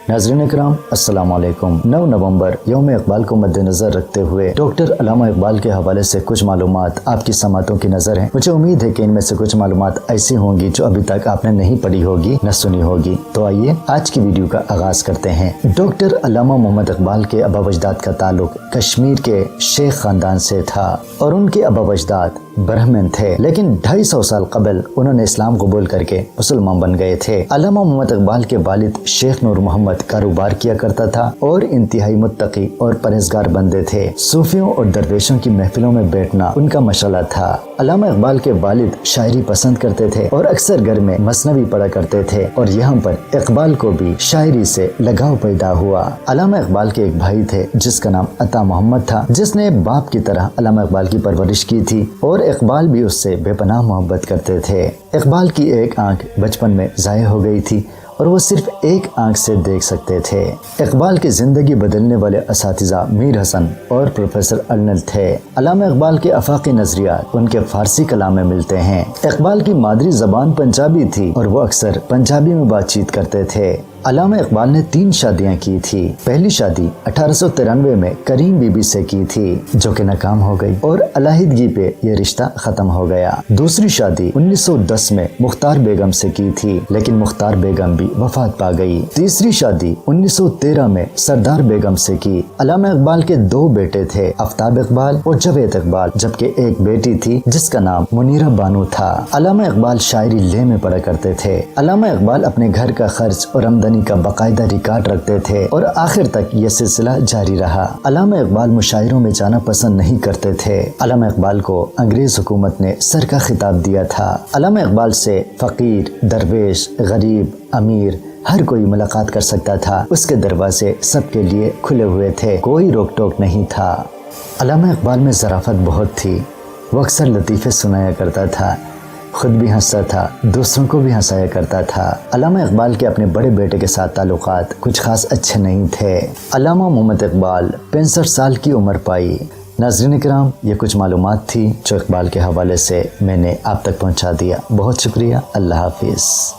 नाज़रीन इकराम अस्सलाम वालेकुम। 9 नवंबर यौम इकबाल को मद्देनज़र रखते हुए डॉक्टर अल्लामा इकबाल के हवाले से कुछ मालूमात आपकी समातों की नज़र हैं। मुझे उम्मीद है कि इनमें से कुछ मालूमात ऐसी होंगी जो अभी तक आपने नहीं पढ़ी होगी न सुनी होगी। तो आइए आज की वीडियो का आगाज करते हैं। डॉक्टर अल्लामा मोहम्मद इकबाल के अबावजदाद का ताल्लुक कश्मीर के शेख खानदान से था और उनके अबावजदाद ब्राह्मण थे, लेकिन 250 साल कबल उन्होंने इस्लाम कबूल करके मुसलमान बन गए थे। अल्लामा मोहम्मद इकबाल के वालिद शेख नूर मोहम्मद कारोबार किया करता था और इंतहाई मुत्तकी और परहेजगार बंदे थे। सूफियों और दरवेशों की महफिलों में बैठना उनका मशाला था। अल्लामा इकबाल के वालिद शायरी पसंद करते थे और अक्सर घर में मसनवी पढ़ा करते थे और यहाँ पर इकबाल को भी शायरी से लगाव पैदा हुआ। अल्लामा इकबाल के एक भाई थे जिसका नाम अता मोहम्मद था, जिसने बाप की तरह अल्लामा इकबाल की परवरिश की थी और इकबाल भी उससे बेपनाह मोहब्बत करते थे। इकबाल की एक आंख बचपन में ज़ाया हो गई थी और वो सिर्फ एक आंख से देख सकते थे। इकबाल की जिंदगी बदलने वाले असातिज़ा मीर हसन और प्रोफेसर अर्नल थे। अल्लामा इकबाल के अफाकी नजरियात उनके फारसी कलाम में मिलते हैं। इकबाल की मादरी जबान पंजाबी थी और वो अक्सर पंजाबी में बातचीत करते थे। अल्लामा इकबाल ने 3 शादियां की थी। पहली शादी 1893 में करीम बीबी से की थी जो कि नाकाम हो गई और अलहदगी पे ये रिश्ता खत्म हो गया। दूसरी शादी 1910 में मुख्तार बेगम से की थी, लेकिन मुख्तार बेगम भी वफात पा गई। तीसरी शादी 1913 में सरदार बेगम से की। अल्लामा इकबाल के 2 बेटे थे, आफ्ताब इकबाल और जावेद इकबाल, जबकि एक बेटी थी जिसका नाम मुनीरा बानो था। अल्लामा इकबाल शायरी ले में पढ़ा करते थे। अल्लामा इकबाल अपने घर का खर्च और आमदनी का बाकायदा रिकॉर्ड रखते थे और आखिर तक यह सिलसिला जारी रहा। अल्लामा इकबाल मुशायरों में जाना पसंद नहीं करते थे। अल्लामा इकबाल को अंग्रेज हुकूमत ने सर का खिताब दिया था। अल्लामा इकबाल से फकीर, दरवेश, गरीब, अमीर हर कोई मुलाकात कर सकता था। उसके दरवाजे सबके लिए खुले हुए थे, कोई रोक टोक नहीं था। अल्लामा इकबाल में ज़राफ़त बहुत थी। वो अक्सर लतीफ़े सुनाया करता था, खुद भी हंसता था, दूसरों को भी हंसाया करता था। अल्लामा इकबाल के अपने बड़े बेटे के साथ ताल्लुकात कुछ खास अच्छे नहीं थे। अल्लामा मोहम्मद इकबाल 65 साल की उम्र पाई। नाज़रीन इकराम, ये कुछ मालूमात थी जो इकबाल के हवाले से मैंने आप तक पहुंचा दिया। बहुत शुक्रिया। अल्लाह हाफिज़।